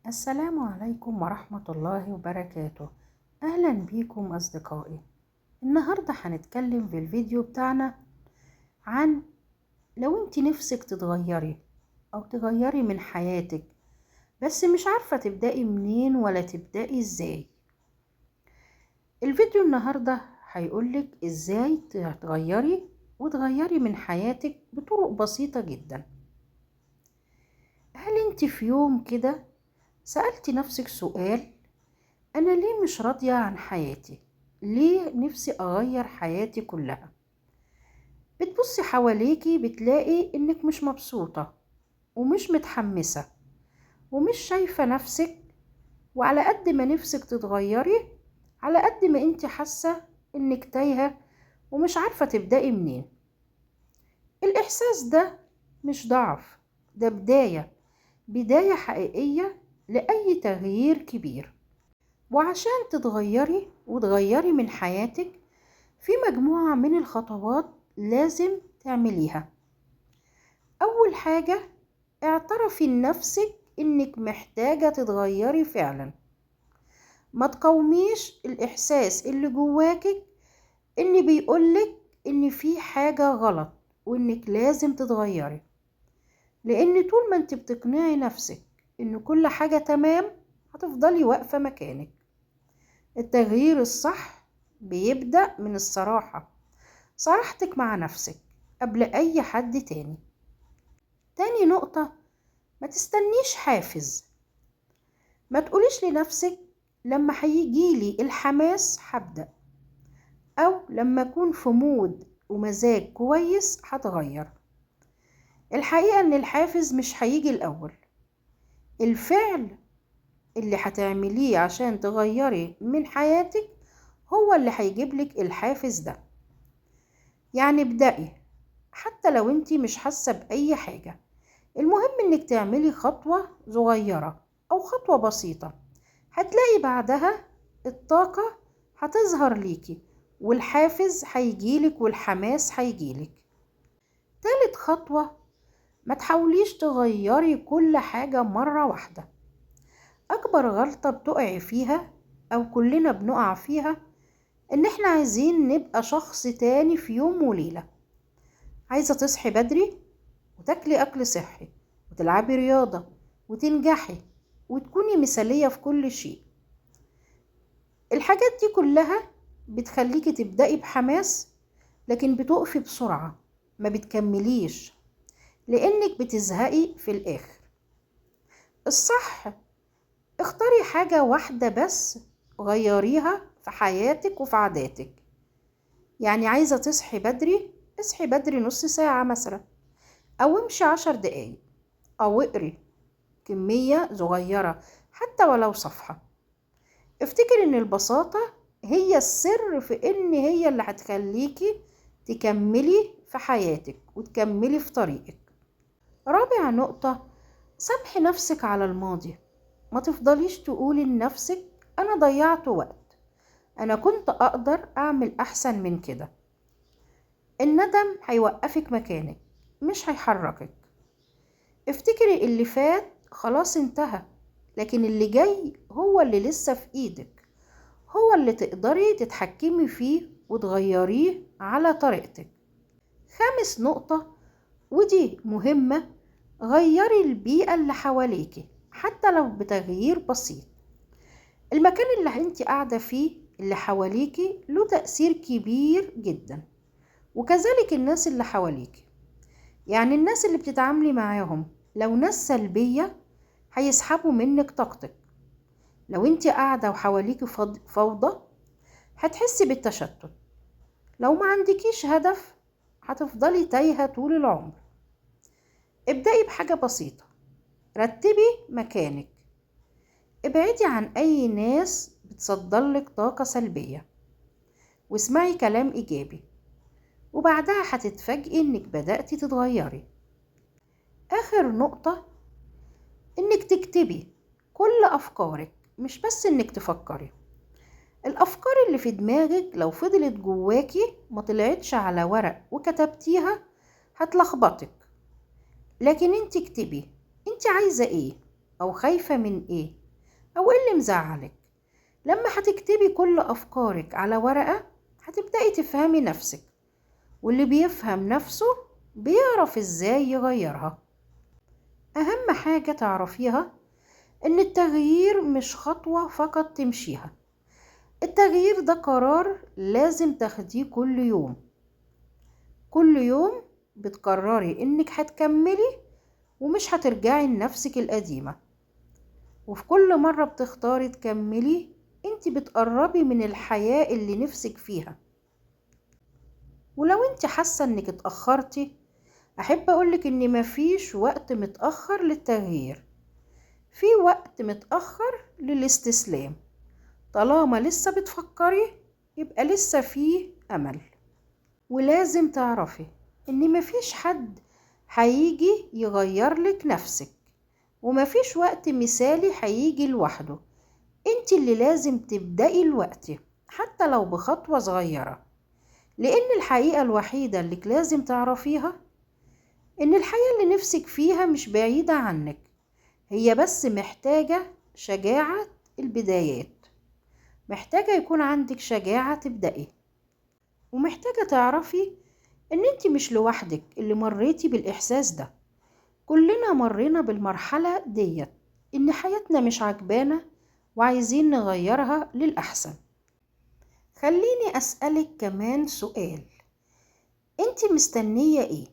السلام عليكم ورحمة الله وبركاته. أهلا بيكم أصدقائي. النهاردة هنتكلم في الفيديو بتاعنا عن لو انت نفسك تتغيري أو تغيري من حياتك، بس مش عارفة تبدأي منين ولا تبدأي ازاي. الفيديو النهاردة هيقولك ازاي تغيري وتغيري من حياتك بطرق بسيطة جدا. هل انت في يوم كده سألتي نفسك سؤال: أنا ليه مش راضية عن حياتي؟ ليه نفسي أغير حياتي كلها؟ بتبصي حواليكي بتلاقي إنك مش مبسوطة ومش متحمسة ومش شايفة نفسك، وعلى قد ما نفسك تتغيري على قد ما انت حاسة إنك تايهة ومش عارفة تبدأي منين. الإحساس ده مش ضعف، ده بداية حقيقية لأي تغيير كبير. وعشان تتغيري وتغيري من حياتك في مجموعة من الخطوات لازم تعمليها. أول حاجة، اعترفي لنفسك إنك محتاجة تتغيري فعلا. ما تقاوميش الإحساس اللي جواكك إن بيقولك إن في حاجة غلط وإنك لازم تتغيري، لأن طول ما انت بتقنعي نفسك إن كل حاجة تمام هتفضلي واقفة مكانك. التغيير الصح بيبدأ من الصراحة، صراحتك مع نفسك قبل أي حد تاني. تاني نقطة، ما تستنيش حافز. ما تقوليش لنفسك لما هيجيلي الحماس هبدأ، أو لما أكون في مود ومزاج كويس هتغير. الحقيقة إن الحافز مش هيجي الأول، الفعل اللي هتعمليه عشان تغيري من حياتك هو اللي هيجيبلك الحافز ده. يعني ابدأي حتى لو انتي مش حاسة بأي حاجة، المهم انك تعملي خطوة صغيرة أو خطوة بسيطة، هتلاقي بعدها الطاقة هتظهر ليكي والحافز هيجيلك والحماس هيجيلك. تالت خطوة، ما تحاوليش تغيري كل حاجة مرة واحدة. أكبر غلطة بتقعي فيها أو كلنا بنقع فيها إن إحنا عايزين نبقى شخص تاني في يوم وليلة. عايزة تصحي بدري وتاكلي أكل صحي وتلعبي رياضة وتنجحي وتكوني مثالية في كل شيء. الحاجات دي كلها بتخليكي تبدأي بحماس، لكن بتقفي بسرعة، ما بتكمليش لأنك بتزهقي في الآخر. الصح، اختاري حاجة واحدة بس غيريها في حياتك وفي عاداتك. يعني عايزة تصحي بدري، اصحي بدري نص ساعة مثلا، أو امشي 10 دقايق، أو اقري كمية صغيرة حتى ولو صفحة. افتكر ان البساطة هي السر في ان هي اللي هتخليكي تكملي في حياتك وتكملي في طريقك. رابع نقطة، سامحي نفسك على الماضي. ما تفضليش تقولي لنفسك انا ضيعت وقت، انا كنت اقدر اعمل احسن من كده. الندم هيوقفك مكانك مش هيحركك. افتكري اللي فات خلاص انتهى، لكن اللي جاي هو اللي لسه في ايدك، هو اللي تقدري تتحكمي فيه وتغيريه على طريقتك. خامس نقطة ودي مهمة، غيري البيئة اللي حواليكي حتى لو بتغيير بسيط. المكان اللي انت قاعدة فيه اللي حواليكي له تأثير كبير جدا، وكذلك الناس اللي حواليكي. يعني الناس اللي بتتعاملي معاهم لو ناس سلبية هيسحبوا منك طاقتك. لو انت قاعدة وحواليكي فوضى هتحسي بالتشتت. لو ما عندكيش هدف هتفضلي تايهة طول العمر. ابدأي بحاجة بسيطة، رتبي مكانك، ابعدي عن اي ناس بتصدرلك طاقة سلبية، واسمعي كلام ايجابي، وبعدها هتتفاجئي انك بدأتي تتغيري. اخر نقطة، انك تكتبي كل افكارك، مش بس انك تفكري. الافكار اللي في دماغك لو فضلت جواكي ما طلعتش على ورق وكتبتيها هتلخبطك. لكن انت اكتبي انت عايزة ايه، أو خايفة من إيه أو إيه اللي مزعلك. لما هتكتبي كل أفكارك على ورقة هتبدأي تفهمي نفسك، واللي بيفهم نفسه بيعرف إزاي يغيرها. أهم حاجة تعرفيها إن التغيير مش خطوة فقط تمشيها، التغيير ده قرار لازم تاخديه كل يوم. كل يوم بتقرري إنك هتكملي ومش هترجعي لنفسك القديمة، وفي كل مرة بتختاري تكملي انت بتقربي من الحياة اللي نفسك فيها. ولو انت حاسة انك اتأخرتي، احب اقولك ان مفيش وقت متأخر للتغيير، في وقت متأخر للاستسلام. طالما لسه بتفكري يبقى لسه فيه امل. ولازم تعرفي ان مفيش حد هيجي يغيرلك نفسك، ومفيش وقت مثالي هيجي لوحده. انت اللي لازم تبدأي الوقت حتى لو بخطوة صغيرة، لان الحقيقة الوحيدة اللي لازم تعرفيها ان الحياة اللي نفسك فيها مش بعيدة عنك، هي بس محتاجة شجاعة البدايات، محتاجة يكون عندك شجاعة تبدأي، ومحتاجة تعرفي ان انت مش لوحدك اللي مريتي بالإحساس ده. كلنا مرينا بالمرحلة ديت، ان حياتنا مش عجبانا وعايزين نغيرها للأحسن. خليني أسألك كمان سؤال، انت مستنية ايه؟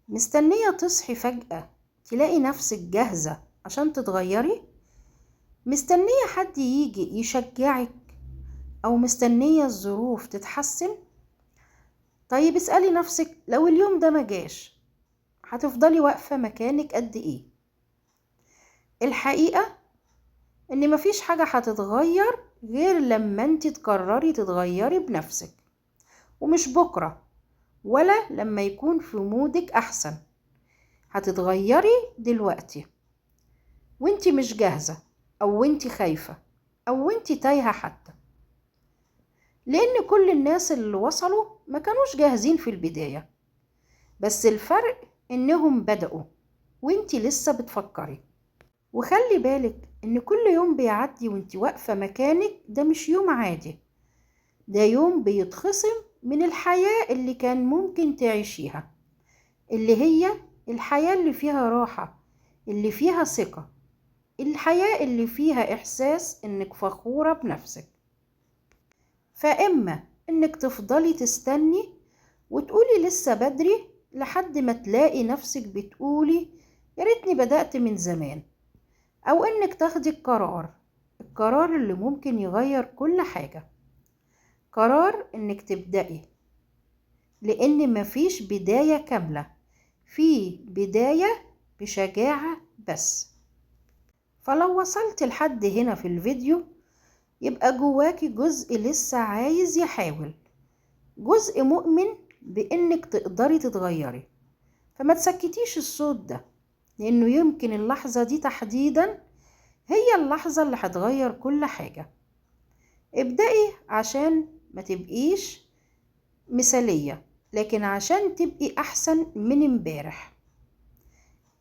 مستنية تصحي فجأة تلاقي نفسك جاهزة عشان تتغيري؟ مستنية حد يجي يشجعك؟ أو مستنية الظروف تتحسن؟ طيب اسألي نفسك، لو اليوم ده مجاش هتفضلي واقفة مكانك قد ايه؟ الحقيقة ان مفيش حاجة هتتغير غير لما انت تقرري تتغيري بنفسك، ومش بكرة ولا لما يكون في مودك احسن. هتتغيري دلوقتي وانت مش جاهزة، او انت خايفة، او انت تايهة حتى، لان كل الناس اللي وصلوا ما كانوش جاهزين في البداية، بس الفرق انهم بدأوا وانت لسه بتفكري. وخلي بالك ان كل يوم بيعدي وانت واقفة مكانك ده مش يوم عادي، ده يوم بيتخصم من الحياة اللي كان ممكن تعيشيها، اللي هي الحياة اللي فيها راحة، اللي فيها ثقة، الحياة اللي فيها إحساس إنك فخورة بنفسك. فإما إنك تفضلي تستني وتقولي لسه بدري لحد ما تلاقي نفسك بتقولي يا ريتني بدأت من زمان، أو إنك تاخدي القرار اللي ممكن يغير كل حاجة، قرار إنك تبدأي، لأن مفيش بداية كاملة، في بداية بشجاعة بس. فلو وصلت لحد هنا في الفيديو يبقى جواكي جزء لسه عايز يحاول، جزء مؤمن بإنك تقدري تتغيري. فما تسكتيش الصوت ده، لأنه يمكن اللحظة دي تحديدا هي اللحظة اللي هتغير كل حاجة. ابدأي عشان ما تبقيش مثالية، لكن عشان تبقي أحسن من امبارح.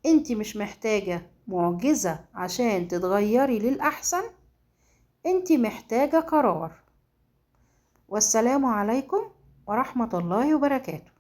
انت مش محتاجة معجزة عشان تتغيري للأحسن، انت محتاجة قرار. والسلام عليكم ورحمة الله وبركاته.